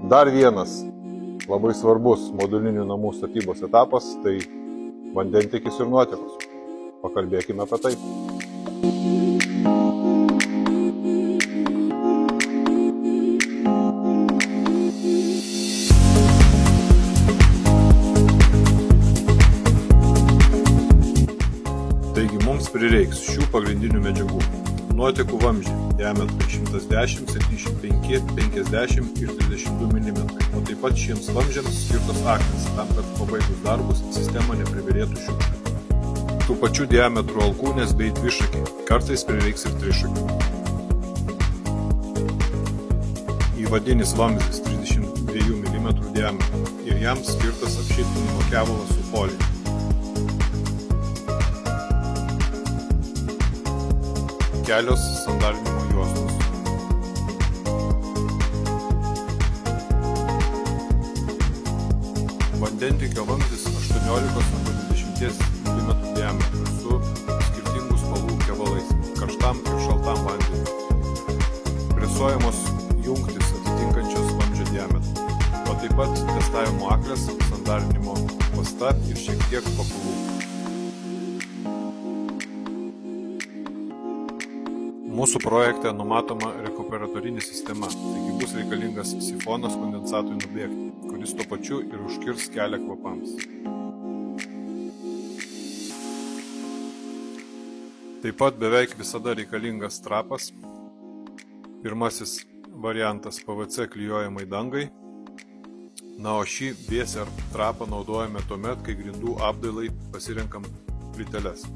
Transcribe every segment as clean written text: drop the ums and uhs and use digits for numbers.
Dar vienas labai svarbus modulinių namų statybos etapas – tai vandentiekis ir nuotekos. Pakalbėkime apie tai. Taigi mums prireiks šių pagrindinių medžiagų. Nuotekų vamzdžiai diametrai 110, 75, 50 ir 32 mm, o taip pat šiems vamzdžiams skirtos akmenys, tam, kad pabaigus darbus sistema nepriverėtų šiukšlių. Tų pačių diametrų alkūnės bei dvišakiai, kartais prireiks ir trišakių. Įvadinis vamzdis 32 mm diametro ir jam skirtas apšiltinimo kevalas su folija. Kelios sandarinimo juostos. Vandentiekio vamzdis 18–20 mm diametro su skirtingų spalvų kevalais, karštam ir šaltam vandeniui. Presuojamos jungtys atitinkančios vamzdžio diametrą, o taip pat testavimo akles, sandarinimo pasta ir šiek tiek pakulų. Mūsų projekte numatoma rekuperatorinė sistema, taigi bus reikalingas sifonas kondensatui nubėgti, kuris tuo pačiu ir užkirs kelią kvapams. Taip pat beveik visada reikalingas trapas. Pirmasis variantas PVC klijuojamai dangai, o šį BSR trapą naudojame tuomet, kai grindų apdailai pasirenkam plyteles.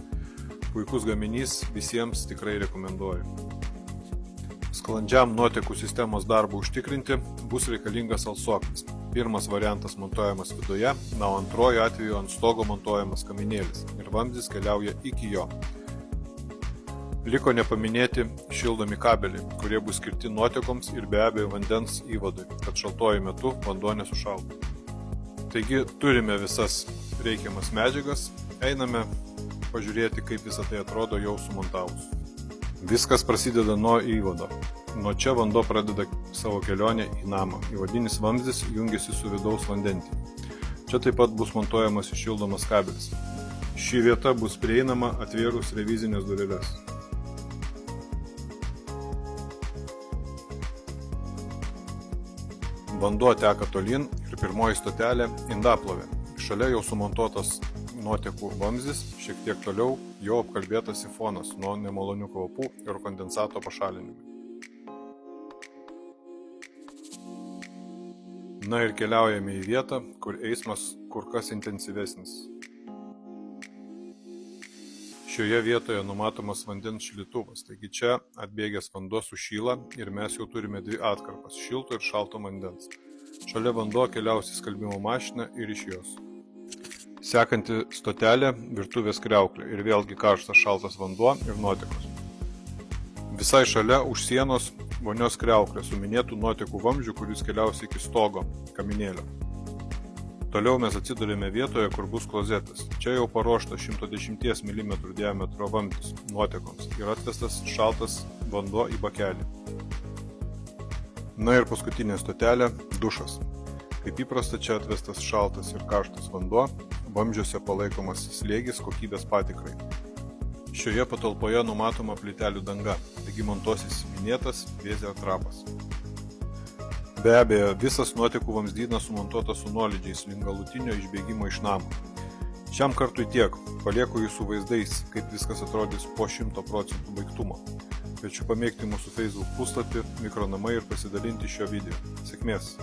Puikus gaminys, visiems tikrai rekomenduoju. Sklandžiam nuotekų sistemos darbų užtikrinti bus reikalingas alsuoklis. Pirmas variantas montuojamas viduje, o antroju atveju ant stogo montuojamas kaminėlis ir vamzdis keliauja iki jo. Liko nepaminėti šildomi kabeliai, kurie bus skirti nuotekoms ir be abejo vandens įvadui, kad šaltuoju metu vanduo nesušaltų. Taigi turime visas reikiamas medžiagas, einame pažiūrėti, kaip visą tai atrodo jau sumontavus. Viskas prasideda nuo įvado. Nuo čia vanduo pradeda savo kelionę į namą. Įvadinis vamzdis jungiasi su vidaus vandentiekiu. Čia taip pat bus montuojamas šildomas kabelis. Ši vieta bus prieinama atvėrus revizinės dureles. Vanduo teka tolyn ir pirmoji stotelė – indaplovė. Šalia jau sumontuotas nuotekų vamzdis, šiek tiek toliau jau apkalbėtas sifonas nuo nemalonių kvapų ir kondensato pašalinimui. Ir keliaujame į vietą, kur eismas kur kas intensyvesnis. Šioje vietoje numatomas vandens šildytuvas, taigi čia atbėgęs vanduo sušyla ir mes jau turime dvi atkarpas – šilto ir šalto vandens. Šalia vanduo keliaus į skalbimo mašiną ir iš jos. Sekanti stotelė – virtuvės kriauklė ir vėlgi karštas šaltas vanduo ir nuotekos. Visai šalia už sienos vonios kriauklė su minėtų nuotekų vamzdžiu, kuris keliaus iki stogo kaminėlio. Toliau mes atsidurėme vietoje, kur bus klozetas. Čia jau paruoštas 110 mm diametro vamzdis nuotekoms ir atvestas šaltas vanduo į bakelį. Ir paskutinė stotelė – dušas. Kaip įprasta, čia atvestas šaltas ir karštas vanduo, vamzdžiuose palaikomas slėgis kokybės patikrai. Šioje patalpoje numatoma plytelių danga, taigi montuosis minėtas BSR trapas. Be abejo, visas nuotekų vamzdynas sumontuotas su nuolydžiais link galutinio išbėgimo iš namo. Šiam kartui tiek, palieku jūsų vaizdais, kaip viskas atrodys po 100% baigtumo. Kviečiu pamėgti mūsų Facebook puslapį Mikronamai ir pasidalinti šio video. Sėkmės!